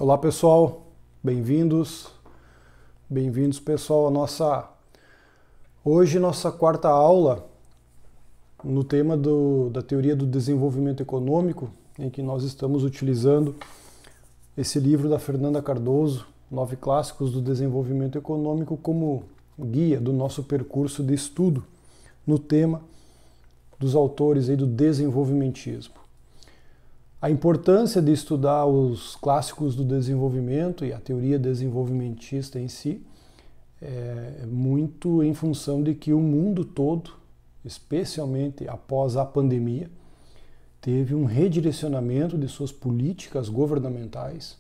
Olá pessoal, bem-vindos pessoal hoje nossa quarta aula no tema da teoria do desenvolvimento econômico, em que nós estamos utilizando esse livro da Fernanda Cardoso, 9 clássicos do desenvolvimento econômico, como guia do nosso percurso de estudo no tema dos autores aí do desenvolvimentismo. A importância de estudar os clássicos do desenvolvimento e a teoria desenvolvimentista em si é muito em função de que o mundo todo, especialmente após a pandemia, teve um redirecionamento de suas políticas governamentais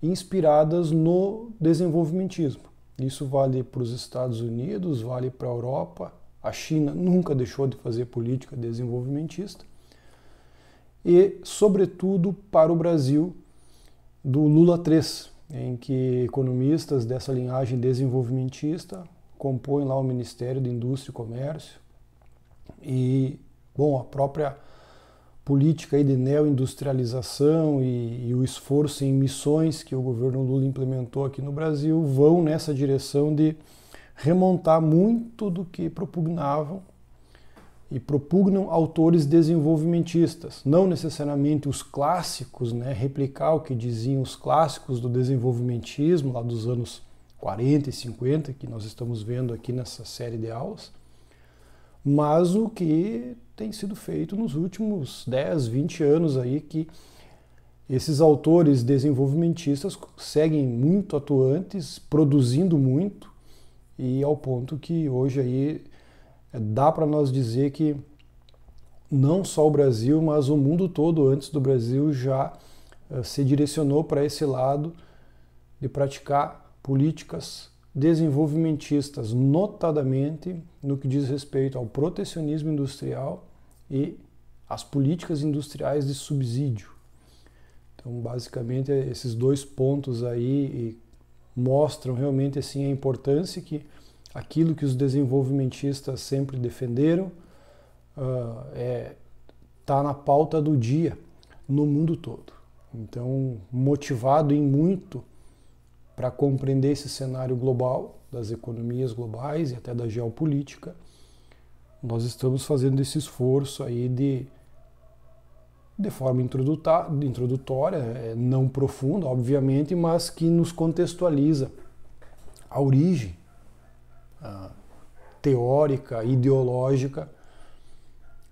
inspiradas no desenvolvimentismo. Isso vale para os Estados Unidos, vale para a Europa. A China nunca deixou de fazer política desenvolvimentista. E, sobretudo, para o Brasil, do Lula 3, em que economistas dessa linhagem desenvolvimentista compõem lá o Ministério de Indústria e Comércio. E, bom, a própria política aí de neoindustrialização e o esforço em missões que o governo Lula implementou aqui no Brasil vão nessa direção de remontar muito do que propugnavam e propugnam autores desenvolvimentistas, não necessariamente os clássicos, replicar o que diziam os clássicos do desenvolvimentismo lá dos anos 40 e 50, que nós estamos vendo aqui nessa série de aulas, mas o que tem sido feito nos últimos 10, 20 anos aí, que esses autores desenvolvimentistas seguem muito atuantes, produzindo muito, e ao ponto que hoje aí dá para nós dizer que não só o Brasil, mas o mundo todo antes do Brasil já se direcionou para esse lado de praticar políticas desenvolvimentistas, notadamente no que diz respeito ao protecionismo industrial e às políticas industriais de subsídio. Então, basicamente, esses dois pontos aí mostram realmente assim a importância que aquilo que os desenvolvimentistas sempre defenderam está na pauta do dia no mundo todo. Então, motivado em muito para compreender esse cenário global, das economias globais e até da geopolítica, nós estamos fazendo esse esforço aí de forma introdutória, não profunda, obviamente, mas que nos contextualiza a origem teórica, ideológica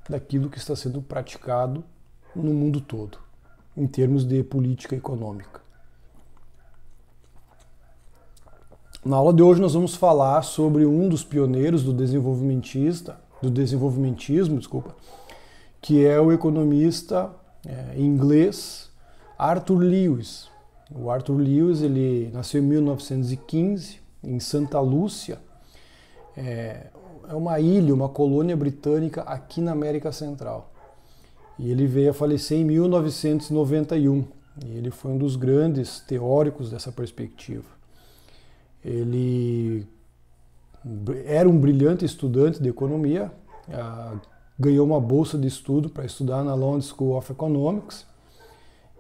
daquilo que está sendo praticado no mundo todo, em termos de política econômica. Na aula de hoje nós vamos falar sobre um dos pioneiros do desenvolvimentismo, que é o economista inglês Arthur Lewis. O Arthur Lewis, ele nasceu em 1915 em Santa Lúcia. É uma ilha, uma colônia britânica aqui na América Central. E ele veio a falecer em 1991. E ele foi um dos grandes teóricos dessa perspectiva. Ele era um brilhante estudante de economia, ganhou uma bolsa de estudo para estudar na London School of Economics,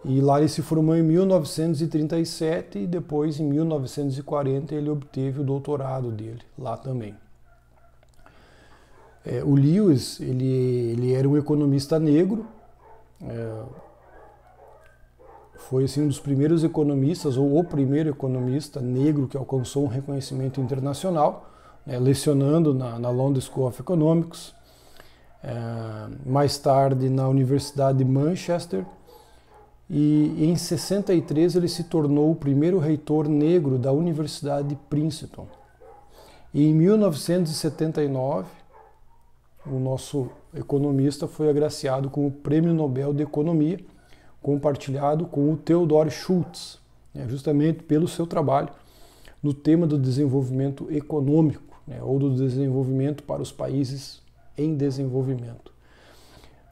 e lá ele se formou em 1937 e depois, em 1940, ele obteve o doutorado dele, lá também. O Lewis, ele era um economista negro, foi assim, um dos primeiros economistas, ou o primeiro economista negro que alcançou um reconhecimento internacional, lecionando na London School of Economics, mais tarde na Universidade de Manchester, e em 63 ele se tornou o primeiro reitor negro da Universidade de Princeton. E em 1979, o nosso economista foi agraciado com o Prêmio Nobel de Economia, compartilhado com o Theodore Schultz, justamente pelo seu trabalho no tema do desenvolvimento econômico, ou do desenvolvimento para os países em desenvolvimento.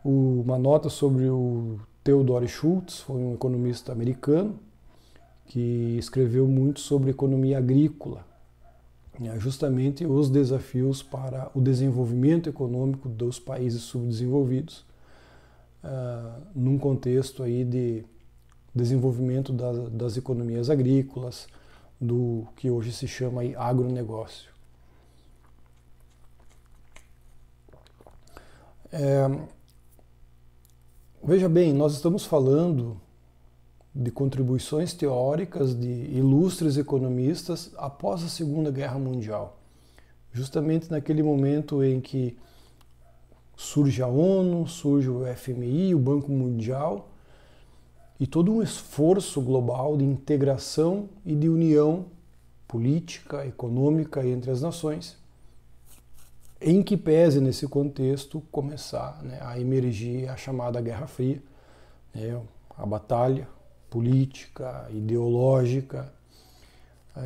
Uma nota sobre o Theodore Schultz, foi um economista americano que escreveu muito sobre economia agrícola, justamente os desafios para o desenvolvimento econômico dos países subdesenvolvidos, num contexto aí desenvolvimento das economias agrícolas, do que hoje se chama aí agronegócio. Veja bem, nós estamos falando de contribuições teóricas de ilustres economistas após a Segunda Guerra Mundial, justamente naquele momento em que surge a ONU, surge o FMI, o Banco Mundial, e todo um esforço global de integração e de união política, econômica entre as nações, em que pese nesse contexto começar, né, a emergir a chamada Guerra Fria, né, a batalha política, ideológica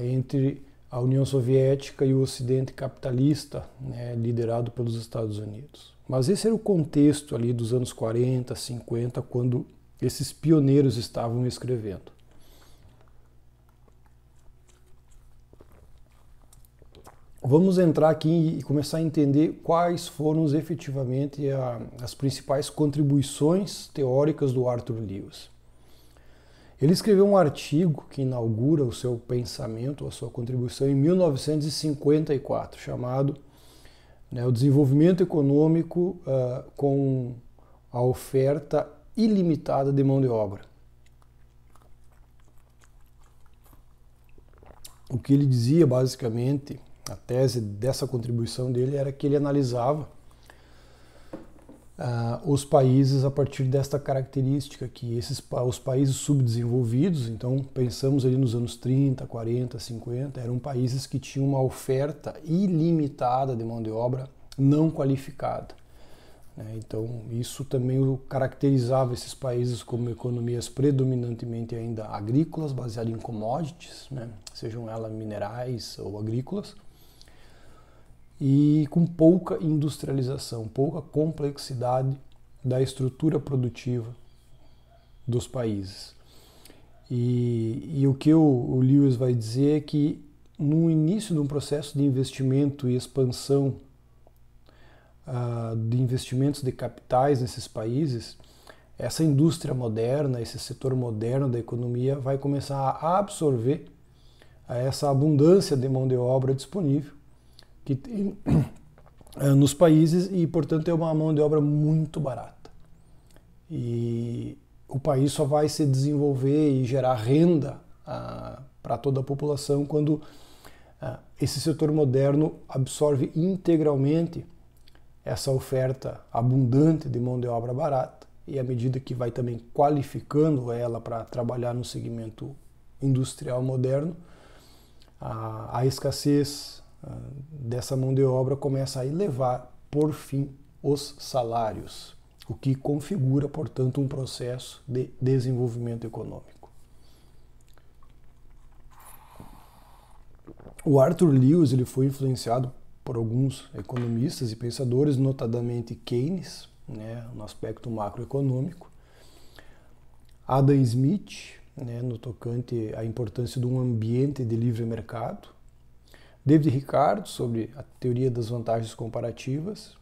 entre a União Soviética e o Ocidente capitalista, né, liderado pelos Estados Unidos. Mas esse era o contexto ali dos anos 40, 50, quando esses pioneiros estavam escrevendo. Vamos entrar aqui e começar a entender quais foram efetivamente as principais contribuições teóricas do Arthur Lewis. Ele escreveu um artigo que inaugura o seu pensamento, a sua contribuição, em 1954, chamado, né, O Desenvolvimento Econômico com a Oferta Ilimitada de Mão de Obra. O que ele dizia, basicamente, a tese dessa contribuição dele era que ele analisava os países a partir desta característica, que os países subdesenvolvidos, então pensamos ali nos anos 30, 40, 50, eram países que tinham uma oferta ilimitada de mão de obra não qualificada. Então isso também caracterizava esses países como economias predominantemente ainda agrícolas, baseadas em commodities, né? Sejam elas minerais ou agrícolas, e com pouca industrialização, pouca complexidade da estrutura produtiva dos países. E o que o Lewis vai dizer é que no início de um processo de investimento e expansão de investimentos de capitais nesses países, essa indústria moderna, esse setor moderno da economia vai começar a absorver essa abundância de mão de obra disponível que tem nos países e, portanto, é uma mão de obra muito barata. E o país só vai se desenvolver e gerar renda para toda a população quando esse setor moderno absorve integralmente essa oferta abundante de mão de obra barata, e à medida que vai também qualificando ela para trabalhar no segmento industrial moderno, a escassez dessa mão de obra começa a elevar, por fim, os salários, o que configura, portanto, um processo de desenvolvimento econômico. O Arthur Lewis ele foi influenciado por alguns economistas e pensadores, notadamente Keynes, né, no aspecto macroeconômico, Adam Smith, né, no tocante à importância de um ambiente de livre mercado, David Ricardo, sobre a teoria das vantagens comparativas,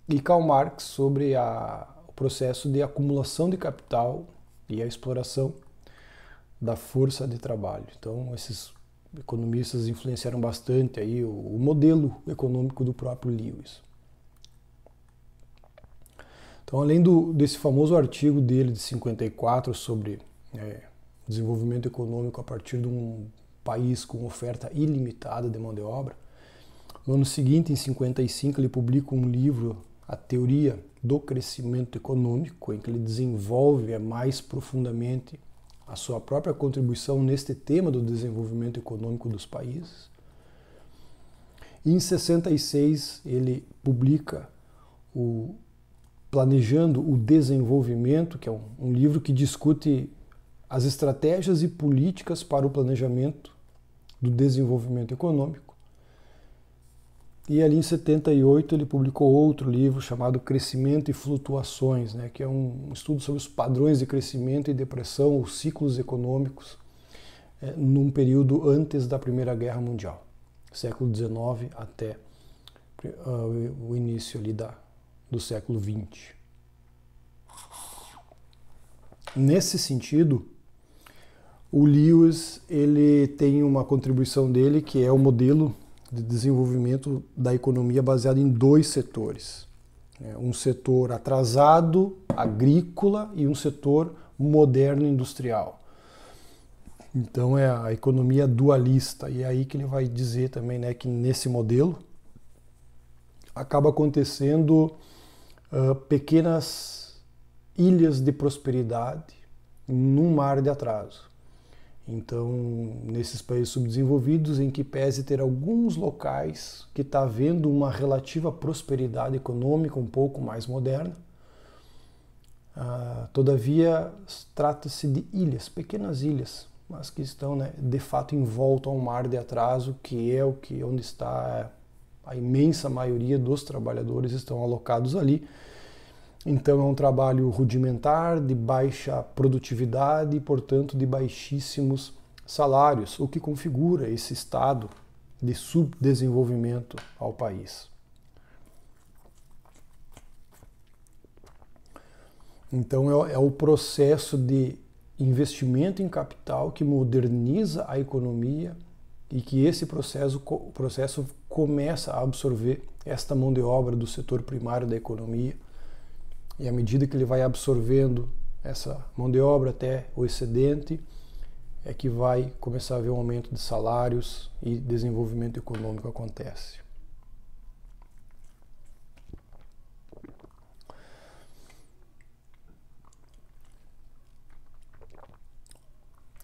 e Karl Marx, sobre o processo de acumulação de capital e a exploração da força de trabalho. Então, esses economistas influenciaram bastante aí o modelo econômico do próprio Lewis. Então, além desse famoso artigo dele de 54 sobre desenvolvimento econômico a partir de um país com oferta ilimitada de mão de obra, no ano seguinte, em 55, ele publica um livro, A Teoria do Crescimento Econômico, em que ele desenvolve mais profundamente a sua própria contribuição neste tema do desenvolvimento econômico dos países. E em 66 ele publica o Planejando o Desenvolvimento, que é um livro que discute as estratégias e políticas para o planejamento do desenvolvimento econômico. E ali em 78 ele publicou outro livro chamado Crescimento e Flutuações, né, que é um estudo sobre os padrões de crescimento e depressão, os ciclos econômicos, num período antes da Primeira Guerra Mundial, século XIX até o início ali do século XX. Nesse sentido, O Lewis, ele tem uma contribuição dele que é o modelo de desenvolvimento da economia baseado em dois setores. Um setor atrasado, agrícola, e um setor moderno, industrial. Então é a economia dualista, e é aí que ele vai dizer também, né, que nesse modelo acaba acontecendo pequenas ilhas de prosperidade num mar de atraso. Então, nesses países subdesenvolvidos, em que pese ter alguns locais que está havendo uma relativa prosperidade econômica um pouco mais moderna, todavia trata-se de ilhas, pequenas ilhas, mas que estão, né, de fato envolto a um mar de atraso, que é onde está a imensa maioria dos trabalhadores estão alocados ali. Então é um trabalho rudimentar, de baixa produtividade e, portanto, de baixíssimos salários, o que configura esse estado de subdesenvolvimento ao país. Então é o processo de investimento em capital que moderniza a economia e que esse processo começa a absorver esta mão de obra do setor primário da economia. E à medida que ele vai absorvendo essa mão de obra até o excedente, é que vai começar a haver um aumento de salários e desenvolvimento econômico acontece.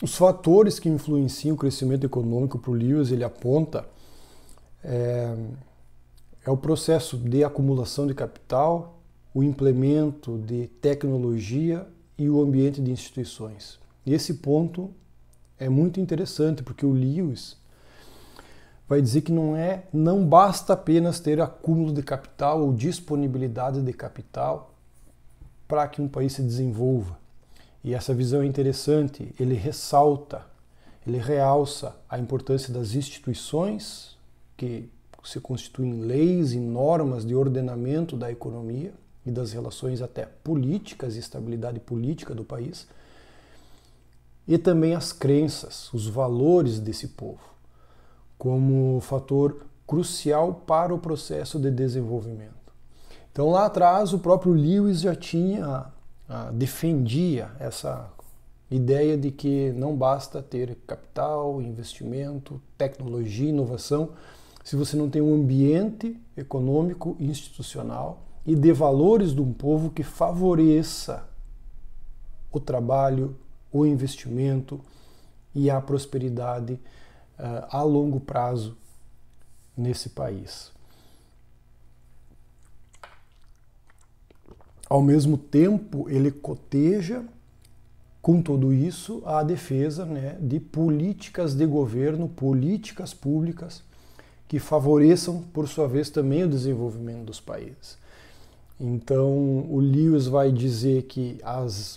Os fatores que influenciam o crescimento econômico para o Lewis, ele aponta, é o processo de acumulação de capital, o implemento de tecnologia e o ambiente de instituições. E esse ponto é muito interessante, porque o Lewis vai dizer que não basta apenas ter acúmulo de capital ou disponibilidade de capital para que um país se desenvolva. E essa visão é interessante, ele realça a importância das instituições, que se constituem leis e normas de ordenamento da economia e das relações até políticas e estabilidade política do país, e também as crenças, os valores desse povo, como fator crucial para o processo de desenvolvimento. Então lá atrás o próprio Lewis já defendia essa ideia de que não basta ter capital, investimento, tecnologia, inovação, se você não tem um ambiente econômico, institucional e de valores de um povo que favoreça o trabalho, o investimento e a prosperidade a longo prazo nesse país. Ao mesmo tempo, ele coteja com tudo isso a defesa, né, de políticas de governo, políticas públicas que favoreçam, por sua vez, também o desenvolvimento dos países. Então, o Lewis vai dizer que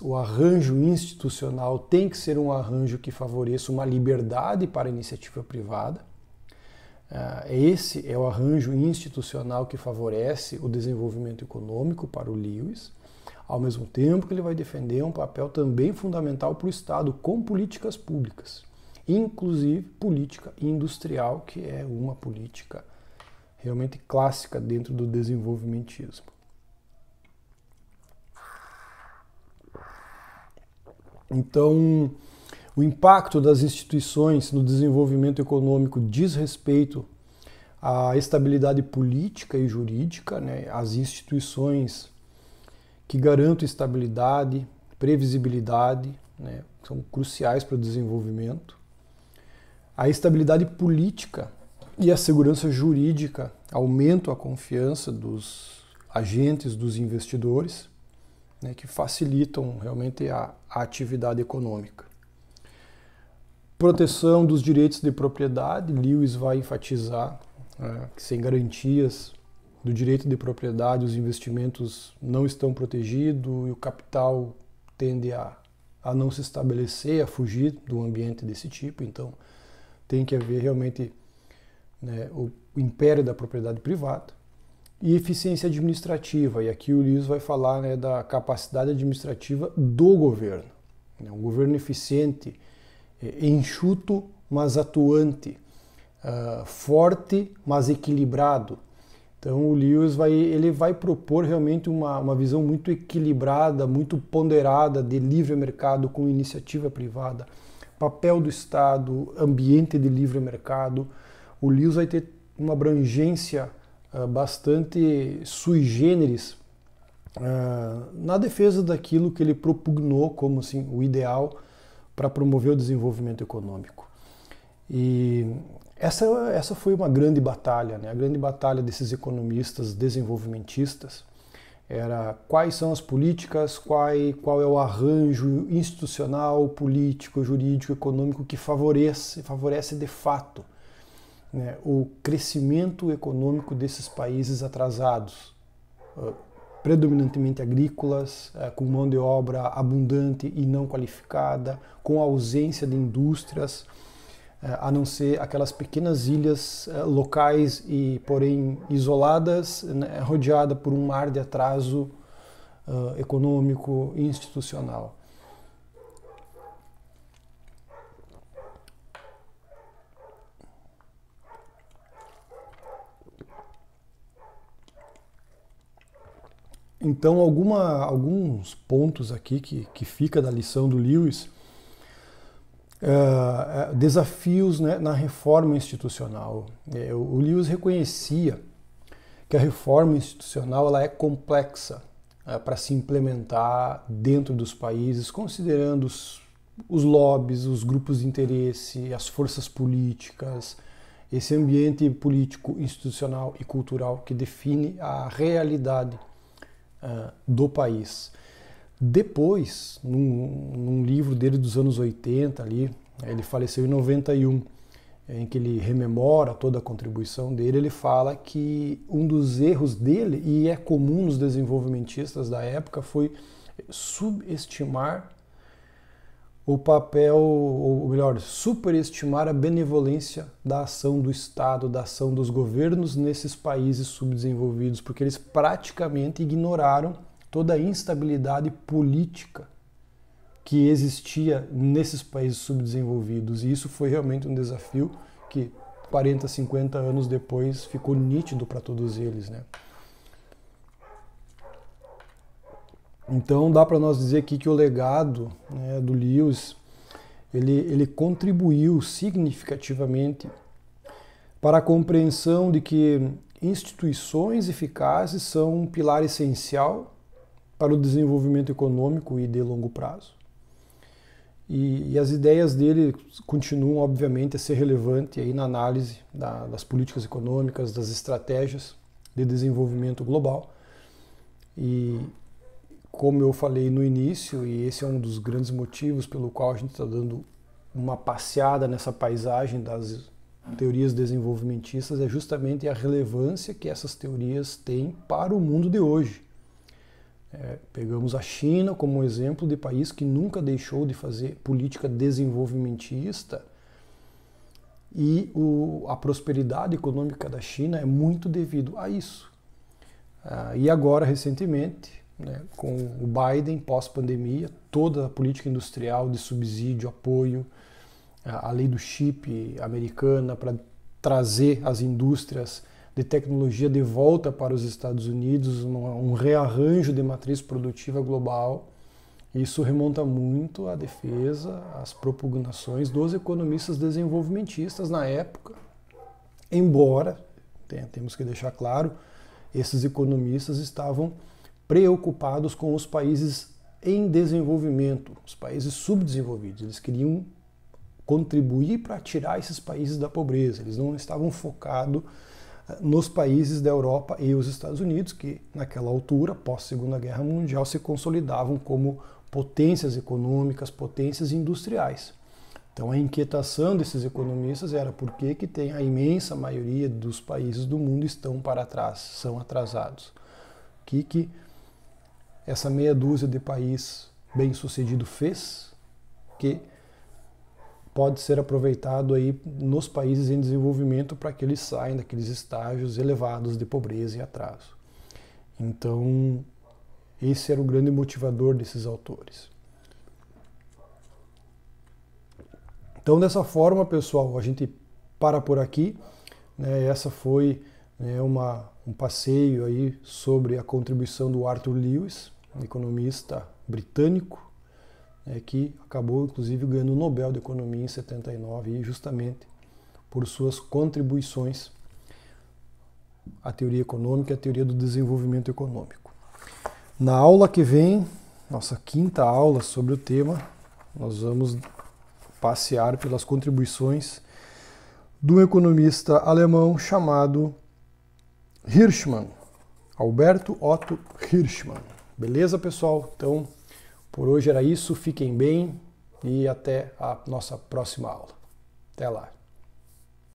o arranjo institucional tem que ser um arranjo que favoreça uma liberdade para a iniciativa privada. Esse é o arranjo institucional que favorece o desenvolvimento econômico para o Lewis, ao mesmo tempo que ele vai defender um papel também fundamental para o Estado com políticas públicas, inclusive política industrial, que é uma política realmente clássica dentro do desenvolvimentismo. Então, o impacto das instituições no desenvolvimento econômico diz respeito à estabilidade política e jurídica, né? As instituições que garantem estabilidade, previsibilidade, né, são cruciais para o desenvolvimento. A estabilidade política e a segurança jurídica aumentam a confiança dos agentes, dos investidores, né, que facilitam realmente a atividade econômica. Proteção dos direitos de propriedade, Lewis vai enfatizar que sem garantias do direito de propriedade os investimentos não estão protegidos e o capital tende a não se estabelecer, a fugir do ambiente desse tipo. Então tem que haver realmente, né, o império da propriedade privada. E eficiência administrativa, e aqui o Lewis vai falar, né, da capacidade administrativa do governo. Um governo eficiente enxuto, mas atuante, forte, mas equilibrado. Então o Lewis ele vai propor realmente uma visão muito equilibrada, muito ponderada de livre mercado com iniciativa privada, papel do Estado, ambiente de livre mercado. O Lewis vai ter uma abrangência bastante sui generis na defesa daquilo que ele propugnou como assim, o ideal para promover o desenvolvimento econômico. E essa foi uma grande batalha, né? A grande batalha desses economistas desenvolvimentistas era quais são as políticas, qual é o arranjo institucional, político, jurídico, econômico que favorece de fato, né, o crescimento econômico desses países atrasados, predominantemente agrícolas, com mão de obra abundante e não qualificada, com ausência de indústrias, a não ser aquelas pequenas ilhas locais e porém isoladas, né, rodeada por um mar de atraso econômico e institucional. Então, alguns pontos aqui que fica da lição do Lewis, desafios, né, na reforma institucional. O Lewis reconhecia que a reforma institucional ela é complexa para se implementar dentro dos países, considerando os lobbies, os grupos de interesse, as forças políticas, esse ambiente político, institucional e cultural que define a realidade do país. Depois, num livro dele dos anos 80, ali, ele faleceu em 91, em que ele rememora toda a contribuição dele, ele fala que um dos erros dele, e é comum nos desenvolvimentistas da época, foi subestimar o papel, ou melhor, superestimar a benevolência da ação do Estado, da ação dos governos nesses países subdesenvolvidos, porque eles praticamente ignoraram toda a instabilidade política que existia nesses países subdesenvolvidos. E isso foi realmente um desafio que 40, 50 anos depois ficou nítido para todos eles, né? Então dá para nós dizer aqui que o legado, né, do Lewis, ele contribuiu significativamente para a compreensão de que instituições eficazes são um pilar essencial para o desenvolvimento econômico e de longo prazo. E as ideias dele continuam, obviamente, a ser relevantes aí na análise das políticas econômicas, das estratégias de desenvolvimento global. E como eu falei no início, e esse é um dos grandes motivos pelo qual a gente está dando uma passeada nessa paisagem das teorias desenvolvimentistas, é justamente a relevância que essas teorias têm para o mundo de hoje. Pegamos a China como um exemplo de país que nunca deixou de fazer política desenvolvimentista, e a prosperidade econômica da China é muito devido a isso. E agora, recentemente, né, com o Biden, pós-pandemia, toda a política industrial de subsídio, apoio, a lei do chip americana para trazer as indústrias de tecnologia de volta para os Estados Unidos, um rearranjo de matriz produtiva global. Isso remonta muito à defesa, às propugnações dos economistas desenvolvimentistas na época, embora, temos que deixar claro, esses economistas estavam preocupados com os países em desenvolvimento, os países subdesenvolvidos. Eles queriam contribuir para tirar esses países da pobreza. Eles não estavam focados nos países da Europa e os Estados Unidos, que naquela altura, pós-Segunda Guerra Mundial, se consolidavam como potências econômicas, potências industriais. Então a inquietação desses economistas era por que tem a imensa maioria dos países do mundo estão para trás, são atrasados. O que essa meia dúzia de país bem-sucedido fez que pode ser aproveitado aí nos países em desenvolvimento para que eles saiam daqueles estágios elevados de pobreza e atraso. Então, esse era o grande motivador desses autores. Então, dessa forma, pessoal, a gente para por aqui. Essa foi um passeio aí sobre a contribuição do Arthur Lewis, economista britânico, que acabou inclusive ganhando o Nobel de Economia em 79, justamente por suas contribuições à teoria econômica e à teoria do desenvolvimento econômico. Na aula que vem, nossa quinta aula sobre o tema, nós vamos passear pelas contribuições do economista alemão chamado Hirschman, Alberto Otto Hirschman. Beleza, pessoal? Então, por hoje era isso. Fiquem bem e até a nossa próxima aula. Até lá.